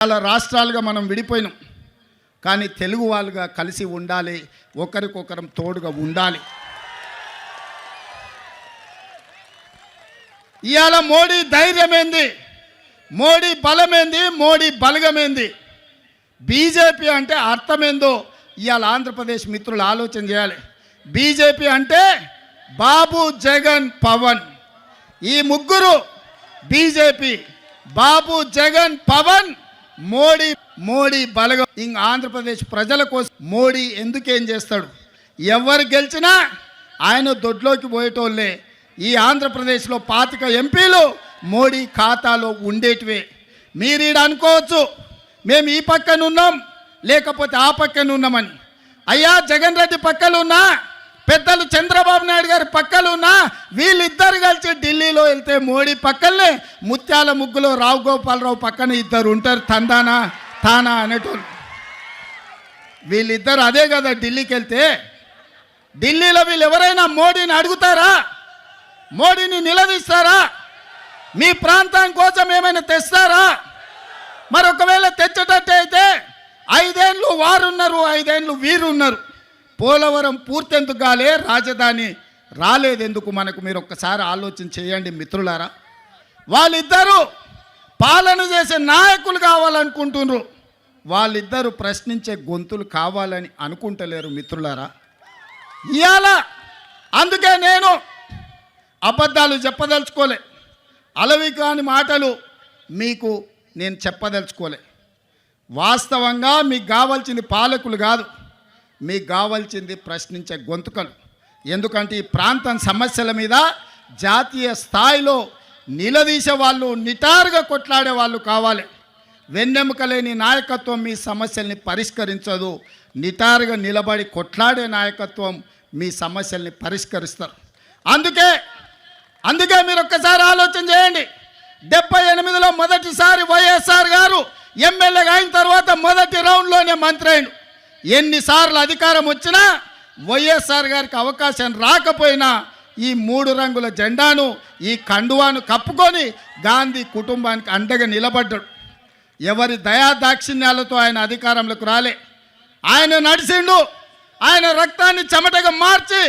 చాలా రాష్ట్రాలుగా మనం విడిపోయినాం, కానీ తెలుగు వాళ్ళుగా కలిసి ఉండాలి, ఒకరికొకరం తోడుగా ఉండాలి. ఇవాళ మోడీ ధైర్యమేంది, మోడీ బలమేంది, మోడీ బలగమేంది, బీజేపీ అంటే అర్థమేందో ఇవాళ ఆంధ్రప్రదేశ్ మిత్రులు ఆలోచన చేయాలి. బీజేపీ అంటే బాబు, జగన్, పవన్. ఈ ముగ్గురు బీజేపీ, బాబు, జగన్, పవన్, మోడీ బలగం. ఇంక ఆంధ్రప్రదేశ్ ప్రజల కోసం మోడీ ఎందుకేం చేస్తాడు? ఎవరు గెలిచినా ఆయన దొడ్లోకి పోయేటోళ్ళే. ఈ ఆంధ్రప్రదేశ్లో 25 ఎంపీలు మోడీ ఖాతాలో ఉండేటివే. మీరు ఈడ అనుకోవచ్చు మేము ఈ పక్కన ఉన్నాం లేకపోతే ఆ పక్కన ఉన్నామని. అయ్యా, జగన్ రెడ్డి పక్కన ఉన్నా, పెద్దలు చంద్రబాబు నాయుడు గారి పక్కన ఉన్నా, వీళ్ళిద్దరు కలిసి ఢిల్లీలో వెళ్తే మోడీ పక్కనే ముత్యాల ముగ్గులో రావు గోపాలరావు పక్కన ఇద్దరు ఉంటారు, తందానా తానా అనేటోళ్ళు. వీళ్ళిద్దరు అదే కదా ఢిల్లీకి వెళ్తే. ఢిల్లీలో వీళ్ళు ఎవరైనా మోడీని అడుగుతారా? మోడీని నిలదీస్తారా? మీ ప్రాంతం కోసం ఏమైనా తెస్తారా? మరి ఒకవేళ తెచ్చేటట్టు అయితే 5 ఏళ్ళు వారున్నారు, 5 ఏళ్ళు వీరున్నారు. పోలవరం పూర్తెందుకు కాలే, రాజధాని రాలేదెందుకు మనకు? మీరు ఒక్కసారి ఆలోచన చేయండి మిత్రులారా. వాళ్ళిద్దరూ పాలన చేసే నాయకులు కావాలనుకుంటున్నారు, వాళ్ళిద్దరూ ప్రశ్నించే గొంతులు కావాలని అనుకుంటలేరు మిత్రులారా. ఇవాళ అందుకే నేను అబద్ధాలు చెప్పదలుచుకోలే, అలవి కాని మాటలు మీకు నేను చెప్పదలుచుకోలే. వాస్తవంగా మీకు కావాల్సింది పాలకులు కాదు, మీకు కావాల్సింది ప్రశ్నించే గొంతుకలు. ఎందుకంటే ఈ ప్రాంతం సమస్యల మీద జాతీయ స్థాయిలో నిలదీసే వాళ్ళు, నిటారుగా కొట్లాడే వాళ్ళు కావాలి. వెన్నెముక లేని నాయకత్వం మీ సమస్యల్ని పరిష్కరించదు. నిటారుగా నిలబడి కొట్లాడే నాయకత్వం మీ సమస్యల్ని పరిష్కరిస్తారు. అందుకే మీరు ఒక్కసారి ఆలోచన చేయండి. 78లో మొదటిసారి వైఎస్ఆర్ గారు ఎమ్మెల్యేగా అయిన తర్వాత మొదటి రౌండ్లోనే మంత్రి అయిండు. ఎన్నిసార్లు అధికారం వచ్చినా వైఎస్ఆర్ గారికి అవకాశం రాకపోయినా ఈ 3 రంగుల జెండాను, ఈ కండువాను కప్పుకొని గాంధీ కుటుంబానికి అండగా నిలబడ్డాడు. ఎవరి దయాదాక్షిణ్యాలతో ఆయన అధికారంలోకి రాలే. ఆయన నడిచిండు. ఆయన రక్తాన్ని చెమటగా మార్చి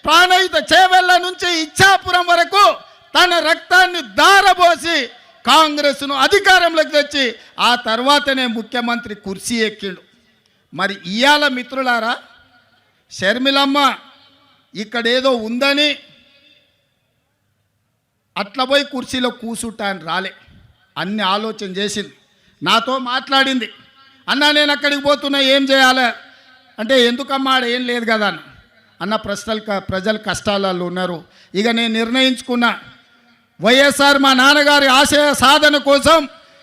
ప్రాణహిత చేవెళ్ళ నుంచి ఇచ్చాపురం వరకు తన రక్తాన్ని దారబోసి కాంగ్రెస్ను అధికారంలోకి తెచ్చి ఆ తర్వాతనే ముఖ్యమంత్రి కుర్చీ ఎక్కిండు. మరి ఇవాళ మిత్రులారా, షర్మిలమ్మ ఇక్కడ ఏదో ఉందని అట్లా పోయి కుర్చీలో కూసుంటా అని రాలే. అన్ని ఆలోచన చేసింది, నాతో మాట్లాడింది. అన్న నేను అక్కడికి పోతున్నా, ఏం చేయాలి అంటే, ఎందుకమ్మా ఆడ ఏం లేదు కదా అన్న ప్రజలు కష్టాలలో ఉన్నారు. ఇక నేను నిర్ణయించుకున్నా, వైఎస్ఆర్ మా నాన్నగారి ఆశయ సాధన కోసం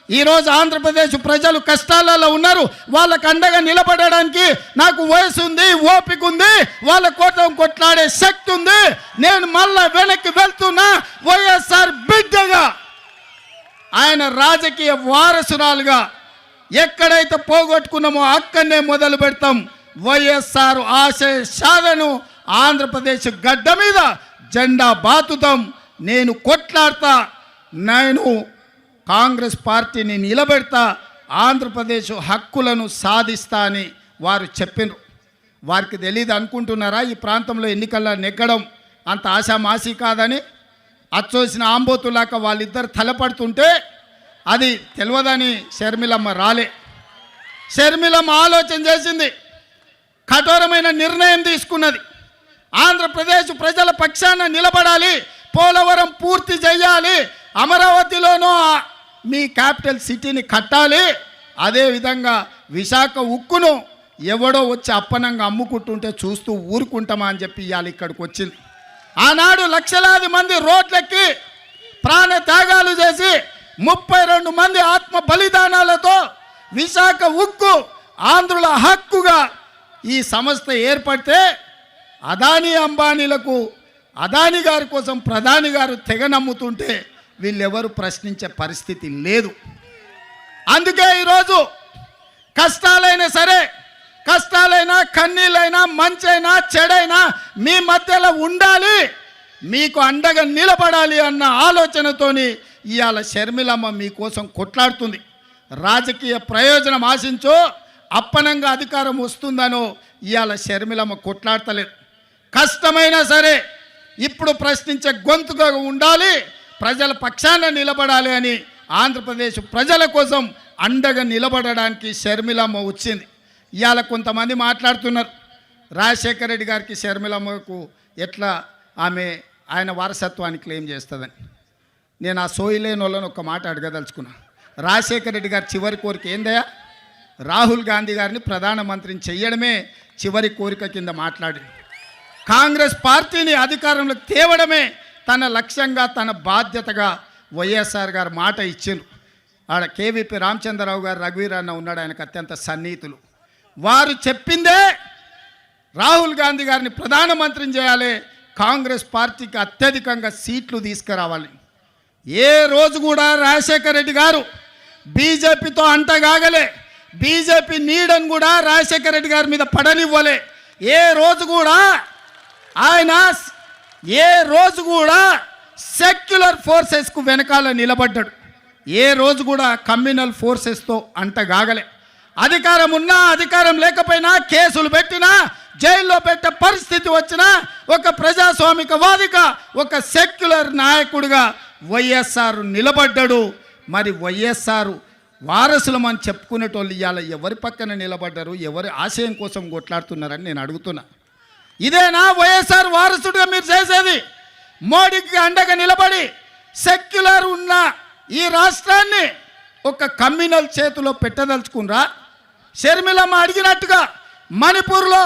ఈరోజు ఆంధ్రప్రదేశ్ ప్రజలు కష్టాలలో ఉన్నారు. వాళ్ళకు అండగా నిలబడడానికి నాకు వయసు ఉంది, ఓపిక ఉంది, వాళ్ళ కోసం కొట్లాడే శక్తి ఉంది. నేను మళ్ళా వెనక్కి వెళ్తున్నా, వైఎస్ఆర్ బిడ్డగా, ఆయన రాజకీయ వారసురాలుగా. ఎక్కడైతే పోగొట్టుకున్నామో అక్కడనే మొదలు పెడతాం. వైఎస్ఆర్ ఆశయ సాధనను ఆంధ్రప్రదేశ్ గడ్డ మీద జెండా బాతుతాం. నేను కొట్లాడతా, నేను కాంగ్రెస్ పార్టీని నిలబెడతా, ఆంధ్రప్రదేశ్ హక్కులను సాధిస్తా అని వారు చెప్పినారు. వారికి తెలియదు అనుకుంటున్నారా ఈ ప్రాంతంలో ఎన్నికల్లో నెగ్గడం అంత ఆశామాసి కాదని? అచ్చోసిన ఆంబోతులాక వాళ్ళిద్దరు తలపడుతుంటే అది తెలియదని షర్మిలమ్మ రాలే. షర్మిలమ్మ ఆలోచన చేసింది, కఠోరమైన నిర్ణయం తీసుకున్నది. ఆంధ్రప్రదేశ్ ప్రజల పక్షాన నిలబడాలి, పోలవరం పూర్తి చేయాలి, అమరావతిలోనూ మీ క్యాపిటల్ సిటీని కట్టాలి, అదేవిధంగా విశాఖ ఉక్కును ఎవడో వచ్చి అప్పనంగా అమ్ముకుంటుంటే చూస్తూ ఊరుకుంటామా అని చెప్పి ఇవాళ ఇక్కడికి వచ్చింది. ఆనాడు లక్షలాది మంది రోడ్లెక్కి ప్రాణ త్యాగాలు చేసి 32 మంది ఆత్మ బలిదానాలతో విశాఖ ఉక్కు ఆంధ్రుల హక్కుగా ఈ సంస్థ ఏర్పడితే అదానీ అంబానీలకు, అదానీ గారి కోసం ప్రధాని గారు తెగ నమ్ముతుంటే వీళ్ళెవరు ప్రశ్నించే పరిస్థితి లేదు. అందుకే ఈరోజు కష్టాలైనా సరే, కష్టాలైనా కన్నీళ్ళైనా మంచైనా చెడైనా మీ మధ్యలో ఉండాలి, మీకు అండగా నిలబడాలి అన్న ఆలోచనతోని ఇవాళ షర్మిలమ్మ మీకోసం కొట్లాడుతుంది. రాజకీయ ప్రయోజనం ఆశించో అప్పనంగా అధికారం వస్తుందనో ఇవాళ షర్మిలమ్మ కొట్లాడతలేదు. కష్టమైనా సరే ఇప్పుడు ప్రశ్నించే గొంతుగా ఉండాలి, ప్రజల పక్షాన నిలబడాలి అని ఆంధ్రప్రదేశ్ ప్రజల కోసం అండగా నిలబడడానికి షర్మిలమ్మ వచ్చింది. ఇవాళ కొంతమంది మాట్లాడుతున్నారు రాజశేఖర రెడ్డి గారికి షర్మిలమ్మకు ఎట్లా ఆయన వారసత్వాన్ని క్లెయిమ్ చేస్తుందని. నేను ఆ సోయిలేని వాళ్ళని ఒక మాట అడగదలుచుకున్నా. రాజశేఖర రెడ్డి గారి చివరి కోరిక ఏందయ్యా? రాహుల్ గాంధీ గారిని ప్రధానమంత్రిని చెయ్యడమే చివరి కోరిక కింద మాట్లాడి కాంగ్రెస్ పార్టీని అధికారంలోకి తేవడమే తన లక్ష్యంగా తన బాధ్యతగా వైఎస్ఆర్ గారు మాట ఇచ్చిండ్రు. ఆడ కేవీపీ రామచంద్రరావు గారు, రఘువీర్ అన్న ఉన్నాడు, ఆయనకు అత్యంత సన్నిహితులు. వారు చెప్పిందే రాహుల్ గాంధీ గారిని ప్రధానమంత్రిని చేయాలి, కాంగ్రెస్ పార్టీకి అత్యధికంగా సీట్లు తీసుకురావాలి. ఏ రోజు కూడా రాజశేఖర రెడ్డి గారు బీజేపీతో అంటగాగలే, బీజేపీ నీడని కూడా రాజశేఖర రెడ్డి గారి మీద పడనివ్వలే. ఏ రోజు కూడా సెక్యులర్ ఫోర్సెస్కు వెనకాల నిలబడ్డాడు. ఏ రోజు కూడా కమ్యూనల్ ఫోర్సెస్తో అంటగాగలే. అధికారం ఉన్నా అధికారం లేకపోయినా, కేసులు పెట్టినా, జైల్లో పెట్టే పరిస్థితి వచ్చినా ఒక ప్రజాస్వామికవాదిగా, ఒక సెక్యులర్ నాయకుడిగా వైఎస్ఆర్ నిలబడ్డాడు. మరి వైఎస్ఆర్ వారసులమని చెప్పుకునేటోళ్ళు ఇవాళ ఎవరి పక్కన నిలబడ్డారు, ఎవరి ఆశయం కోసం కొట్లాడుతున్నారని నేను అడుగుతున్నా. ఇదేనా వైఎస్ఆర్ వారసుడిగా మీరు చేసేది? మోడీకి అండగా నిలబడి సెక్యులర్ ఉన్న ఈ రాష్ట్రాన్ని ఒక కమ్యూనల్ చేతిలో పెట్టదలుచుకున్నారా? షర్మిలమ్మ అడిగినట్టుగా మణిపూర్లో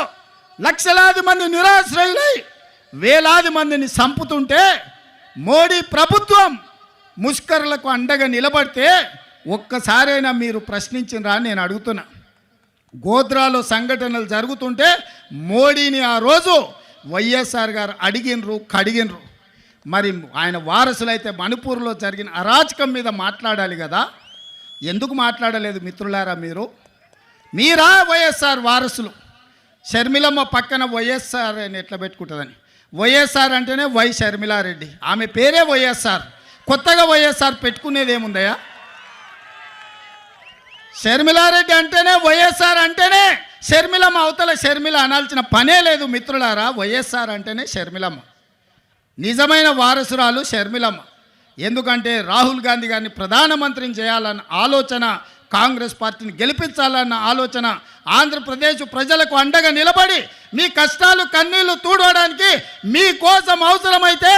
లక్షలాది మంది నిరాశ్రయులై వేలాది మందిని చంపుతుంటే మోడీ ప్రభుత్వం ముష్కరులకు అండగా నిలబడితే ఒక్కసారైనా మీరు ప్రశ్నించినరా అని నేను అడుగుతున్నా. గోద్రాలో సంఘటనలు జరుగుతుంటే మోడీని ఆ రోజు వైఎస్ఆర్ గారు అడిగినరు, కడిగినరు. మరి ఆయన వారసులైతే మణిపూర్లో జరిగిన అరాచకం మీద మాట్లాడాలి కదా, ఎందుకు మాట్లాడలేదు మిత్రులారా? మీరా వైఎస్ఆర్ వారసులు? షర్మిలమ్మ పక్కన వైఎస్ఆర్ అని ఎట్లా పెట్టుకుంటుందని. వైఎస్ఆర్ అంటేనే వై షర్మిలారెడ్డి, ఆమె పేరే వైఎస్ఆర్. కొత్తగా వైఎస్ఆర్ పెట్టుకునేది ఏముందయ్యా? షర్మిలారెడ్డి అంటేనే వైఎస్ఆర్ అంటేనే షర్మిలమ్మ, అవతల షర్మిల అనాల్సిన పనే లేదు మిత్రులారా. వైఎస్ఆర్ అంటేనే షర్మిలమ్మ. నిజమైన వారసురాలు షర్మిలమ్మ. ఎందుకంటే రాహుల్ గాంధీ గారిని ప్రధానమంత్రిని చేయాలన్న ఆలోచన, కాంగ్రెస్ పార్టీని గెలిపించాలన్న ఆలోచన, ఆంధ్రప్రదేశ్ ప్రజలకు అండగా నిలబడి మీ కష్టాలు కన్నీళ్లు తూడవడానికి మీకోసం అవసరమైతే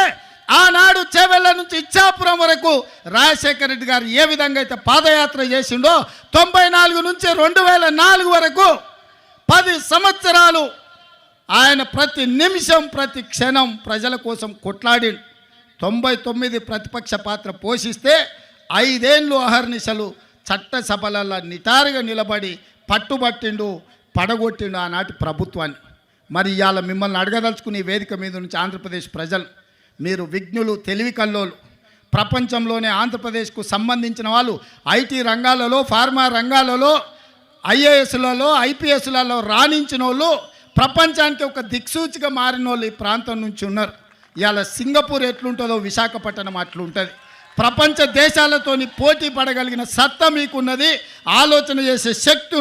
ఆనాడు చేవెళ్ళ నుంచి ఇచ్చాపురం వరకు రాజశేఖర రెడ్డి గారు ఏ విధంగా అయితే పాదయాత్ర చేసిండో 94 నుంచి 2004 వరకు 10 సంవత్సరాలు ఆయన ప్రతి నిమిషం ప్రతి క్షణం ప్రజల కోసం కొట్లాడి 99 ప్రతిపక్ష పాత్ర పోషిస్తే 5 ఏళ్ళు అహర్నిశలు చట్టసభలలో నిటారుగా నిలబడి పట్టుబట్టిండు, పడగొట్టిండు ఆనాటి ప్రభుత్వాన్ని. మరి ఇవాళ మిమ్మల్ని అడగదలుచుకుని ఈ వేదిక మీద నుంచి ఆంధ్రప్రదేశ్ ప్రజలు, మీరు విజ్ఞులు, తెలివి కల్లోలు, ప్రపంచంలోనే ఆంధ్రప్రదేశ్కు సంబంధించిన వాళ్ళు ఐటీ రంగాలలో, ఫార్మా రంగాలలో, ఐఏఎస్లలో, ఐపీఎస్లలో రాణించిన వాళ్ళు, ప్రపంచానికి ఒక దిక్సూచిగా మారిన వాళ్ళు ఈ ప్రాంతం నుంచి ఉన్నారు. ఇవాళ సింగపూర్ ఎట్లుంటుందో విశాఖపట్నం అట్లుంటుంది. ప్రపంచ దేశాలతోని పోటీ పడగలిగిన సత్తా మీకున్నది, ఆలోచన చేసే శక్తి ఉన్నది.